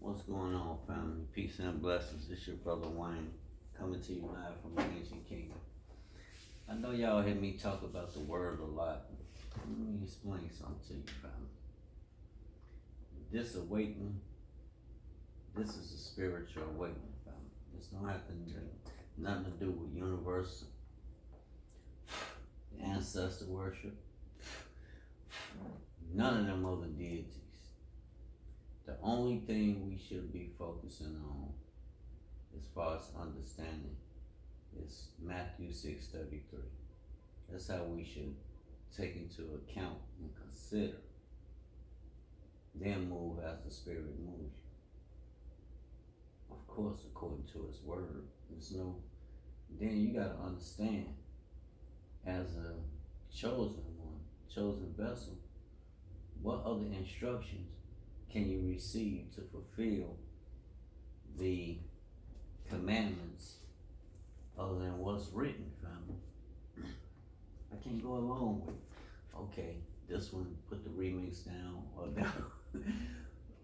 What's going on, family? Peace and blessings. This your brother Wayne coming to you live from the ancient kingdom. I know y'all hear me talk about the word a lot. Let me explain something to you, family. This awakening, this is a spiritual awakening, family. This don't have nothing to do with universal ancestor worship. None of them other deities. The only thing we should be focusing on as far as understanding is Matthew 6:33. That's how we should take into account and consider. Then move as the Spirit moves you. Of course, according to His Word. Then you got to understand, as a chosen one, chosen vessel, what other instructions can you receive to fulfill the commandments other than what's written, family? I can't go along with, okay, this one, put the remix down, or down.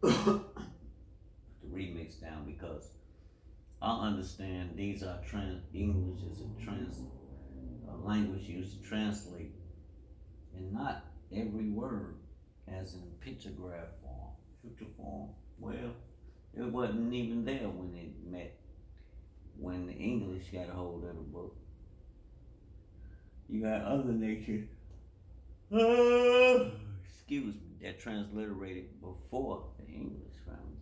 Put the remix down, because I understand these are English is a language used to translate, and not every word as in pictograph form, future form. Well, it wasn't even there when the English got a hold of the book. You got other nations, excuse me, that transliterated before the English, family.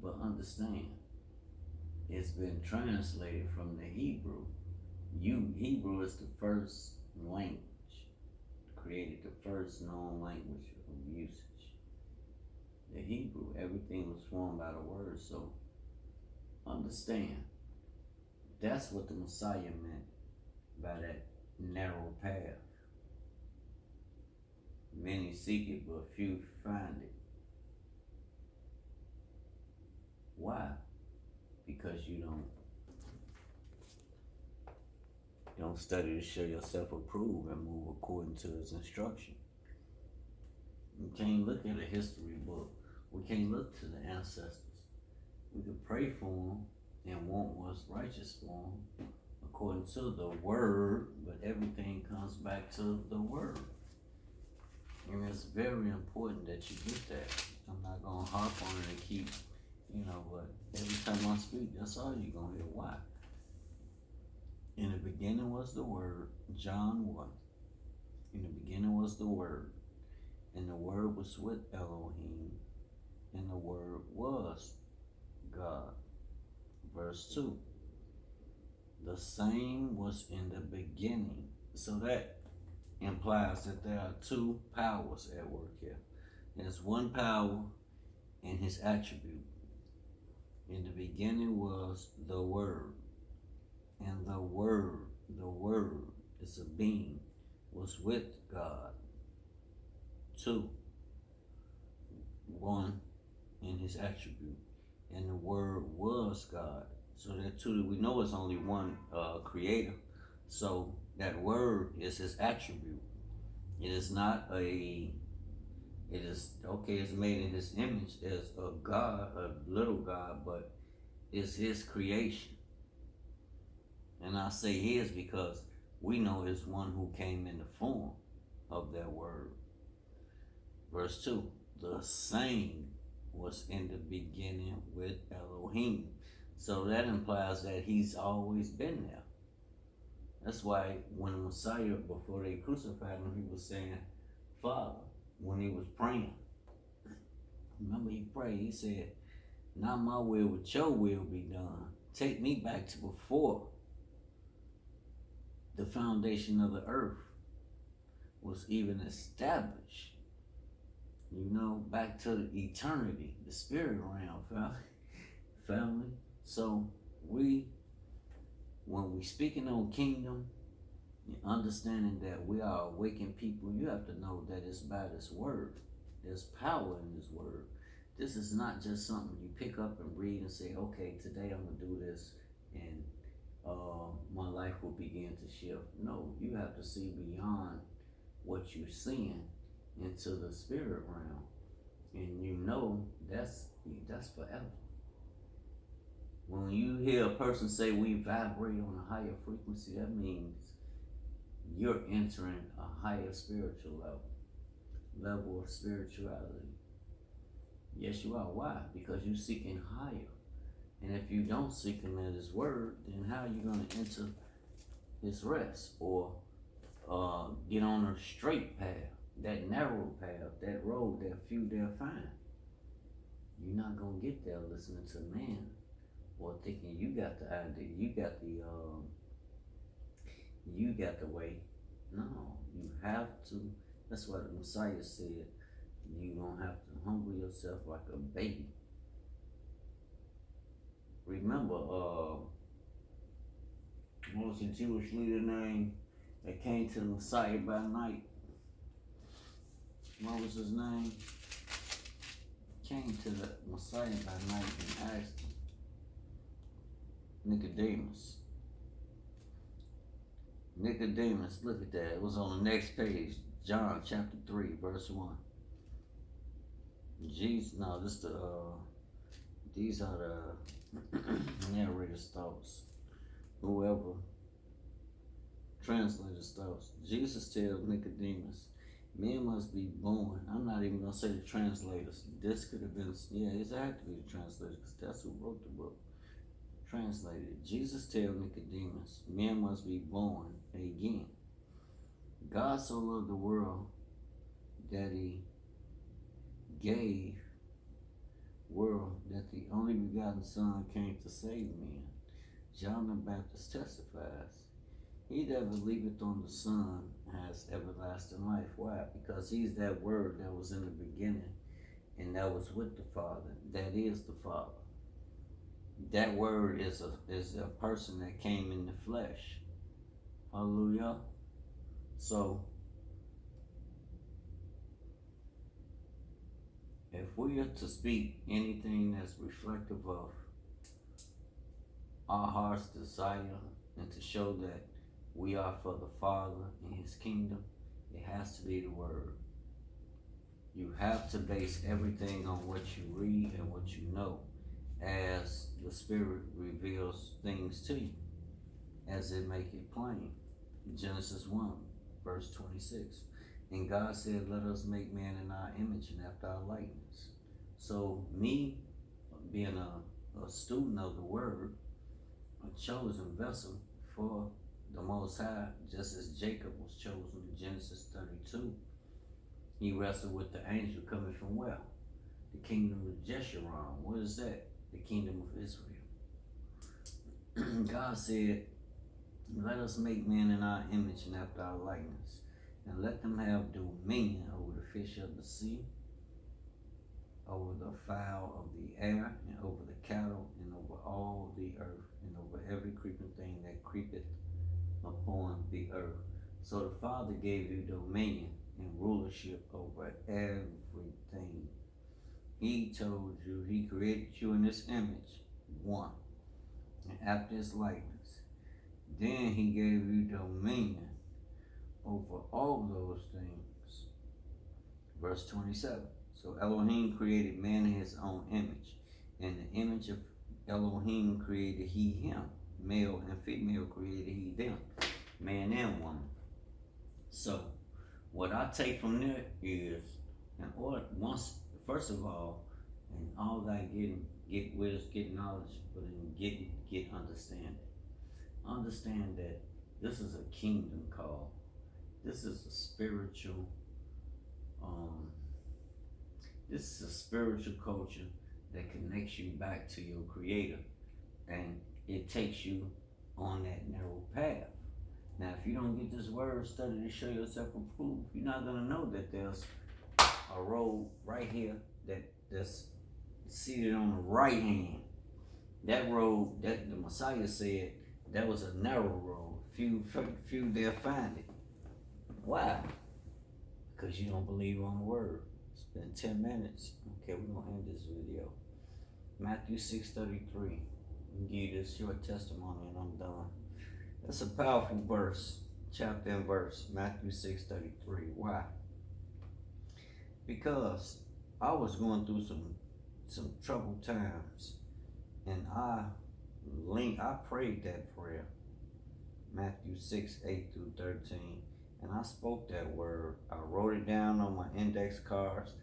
But understand, it's been translated from the Hebrew. Hebrew is the first language, created the first known language of usage. The Hebrew, everything was formed by the word. So understand, that's what the Messiah meant by that narrow path. Many seek it, but few find it. Why? Because you don't study to show yourself approved and move according to His instruction. You can't look at a history book. We can't look to the ancestors. We can pray for them and want what's righteous for them according to the word, but everything comes back to the word. And it's very important that you get that. I'm not going to harp on it and keep, but every time I speak, that's all you're going to hear. Why? In the beginning was the Word, John 1. In the beginning was the Word, and the Word was with Elohim, and the Word was God. Verse 2. The same was in the beginning. So that implies that there are two powers at work here. There's one power in His attribute. In the beginning was the Word. And the Word is a being, was with God. 2. 1 in His attribute. And the Word was God. So that two, we know it's only one creator. So that Word is His attribute. It is not it's made in His image as a God, a little God, but it's His creation. And I say His because we know it's one who came in the form of that Word. Verse 2, the same was in the beginning with Elohim. So that implies that He's always been there. That's why when the Messiah, before they crucified Him, He was saying, Father, when He was praying. Remember He prayed, He said, not my will, but your will be done. Take me back to before the foundation of the earth was even established. Back to the eternity, the spirit realm, family. So when we speaking on kingdom, and understanding that we are awakened people, you have to know that it's by this word. There's power in this word. This is not just something you pick up and read and say, okay, today I'm going to do this and my life will begin to shift. No, you have to see beyond what you're seeing into the spirit realm and know that's forever. When you hear a person say we vibrate on a higher frequency, that means you're entering a higher spiritual level of spirituality. Yes, you are. Why? Because you're seeking higher. And if you don't seek him at his word, then how are you going to enter his rest or get on a straight path, that narrow path, that road that few dare find? You're not going to get there listening to man or thinking you got the idea, you got the way. No, you have to. That's why the Messiah said, you're going to have to humble yourself like a baby. Remember, what was the Jewish leader name that came to the Messiah by night? What was his name? Came to the Messiah by night and asked him. Nicodemus, look at that. It was on the next page. John chapter 3, verse 1. Jesus, no, these are the narrator's thoughts. Whoever translator's thoughts. Jesus tells Nicodemus, men must be born. I'm not even going to say the translators. This could have been, it had to be the translators because that's who wrote the book. Translated. Jesus tells Nicodemus, men must be born again. God so loved the world that he gave world that the only begotten Son came to save men. John the Baptist testifies, he that believeth on the Son has everlasting life. Why? Because he's that word that was in the beginning and that was with the Father. That is the Father. That word is a person that came in the flesh. Hallelujah. So, if we are to speak anything that's reflective of our heart's desire and to show that we are for the Father and his kingdom, it has to be the word. You have to base everything on what you read and what you know as the Spirit reveals things to you, as it make it plain. Genesis 1, verse 26. And God said, let us make man in our image and after our likeness. So me, being a student of the word, a chosen vessel for the Most High, just as Jacob was chosen in Genesis 32, he wrestled with the angel coming from where? The kingdom of Jeshurun. What is that? The kingdom of Israel. God said, let us make man in our image and after our likeness, and let them have dominion over the fish of the sea, over the fowl of the air, and over the cattle, and over all the earth, and over every creeping thing that creepeth upon the earth. So the Father gave you dominion and rulership over everything. He told you, he created you in this image, one, and after his likeness. Then he gave you dominion over all those things. Verse 27. So Elohim created man in his own image. In the image of Elohim created he him. Male and female created he them. Man and woman. So what I take from there is, first of all, and all that get wisdom, get knowledge, but then get understanding. Understand that this is a kingdom call. This is a spiritual, this is a spiritual culture that connects you back to your creator. And it takes you on that narrow path. Now, if you don't get this word study to show yourself approved, you're not going to know that there's a road right here that's seated on the right hand. That road, that the Messiah said, that was a narrow road. Few dare find it. Why? Because you don't believe on the word. It's been 10 minutes. Okay, we're going to end this video. Matthew 6:33. I'll give you this short testimony and I'm done. That's a powerful verse, chapter and verse, Matthew 6:33. Why? Because I was going through some troubled times, and I prayed that prayer, Matthew 6:8-13, and I spoke that word. I wrote it down on my index cards,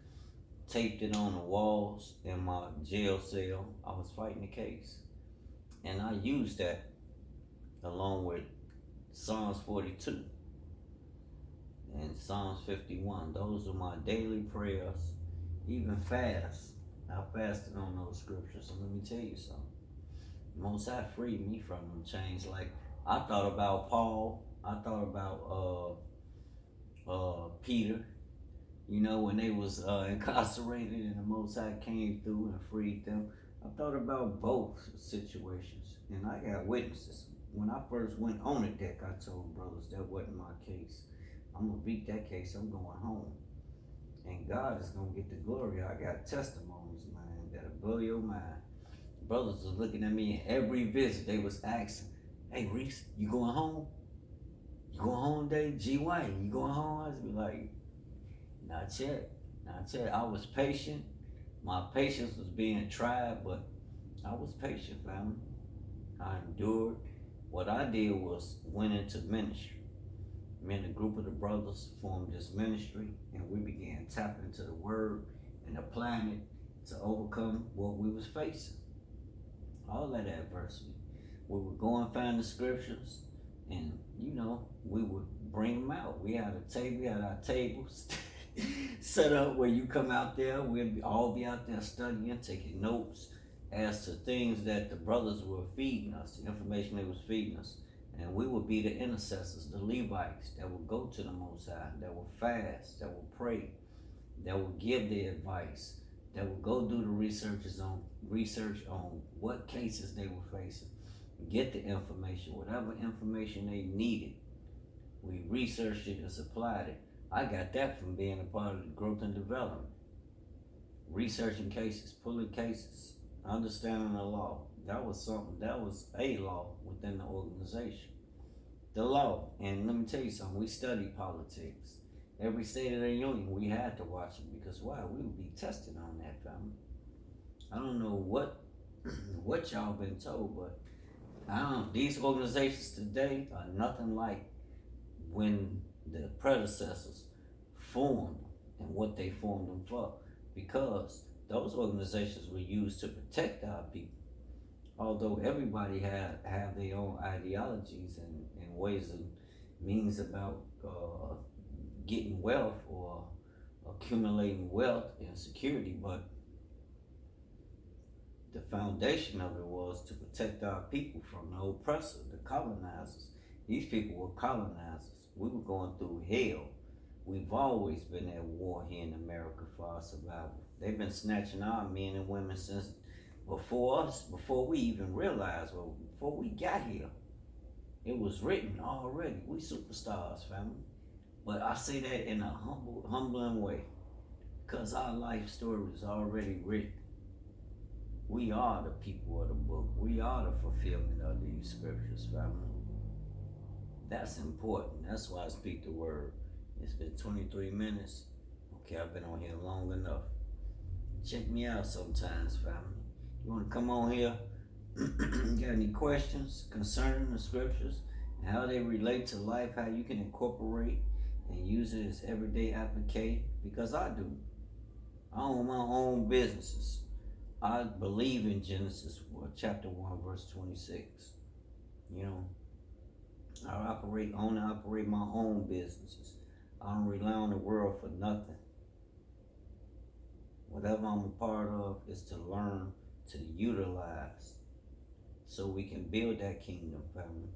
taped it on the walls in my jail cell. I was fighting the case, and I used that along with Psalms 42 and Psalms 51. Those are my daily prayers, even fast. I fasted on those scriptures, and let me tell you something. Most High freed me from them chains. Like, I thought about Paul, I thought about Peter, when they was incarcerated and the Most High came through and freed them. I thought about both situations, and I got witnesses. When I first went on the deck, I told brothers that wasn't my case. I'm gonna beat that case. I'm going home, and God is gonna get the glory. I got testimonies, man, that'll blow your mind. Brothers was looking at me in every visit. They was asking, "Hey, Reese, you going home? You going home today? G.Y., you going home?" I was be like, "Not yet, not yet." I was patient. My patience was being tried, but I was patient, family. I endured. What I did was went into ministry. Me and a group of the brothers formed this ministry, and we began tapping into the word and applying it to overcome what we was facing. All that adversity. We would go and find the scriptures, and we would bring them out. We had our tables set up where you come out there. We'd all be out there studying, taking notes as to things that the brothers were feeding us, the information they was feeding us. And we would be the intercessors, the Levites that would go to the Most High, that would fast, that would pray, that would give the advice, that would go do the research on what cases they were facing, get the information, whatever information they needed. We researched it and supplied it. I got that from being a part of the growth and development. Researching cases, pulling cases, understanding the law. That was a law within the organization. The law. And let me tell you something, we studied politics. Every state of the union, we had to watch it, because why? We would be tested on that, family. I don't know what y'all been told, but these organizations today are nothing like when the predecessors formed and what they formed them for, because those organizations were used to protect our people. Although everybody have their own ideologies and ways and means about getting wealth or accumulating wealth and security, but the foundation of it was to protect our people from the oppressor, the colonizers. These people were colonizers. We were going through hell. We've always been at war here in America for our survival. They've been snatching our men and women since before us, before we even realized, before we got here. It was written already. We superstars, family. But I say that in a humbling way, because our life story is already written. We are the people of the book. We are the fulfillment of these scriptures, family. That's important. That's why I speak the word. It's been 23 minutes. Okay, I've been on here long enough. Check me out sometimes, family. You want to come on here? Got any questions concerning the scriptures and how they relate to life, how you can incorporate and use it as everyday application? Because I do. I own my own businesses. I believe in Genesis chapter 1, verse 26. I operate my own businesses. I don't rely on the world for nothing. Whatever I'm a part of is to learn to utilize so we can build that kingdom, family.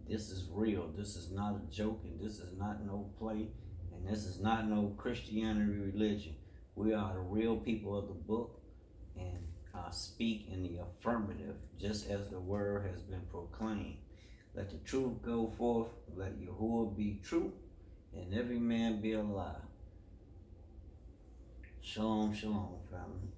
This is real. This is not a joke, and this is not no play, and this is not no Christianity religion. We are the real people of the book, and I speak in the affirmative, just as the word has been proclaimed. Let the truth go forth, let Yahuwah be true, and every man be a lie. Shalom, shalom, family.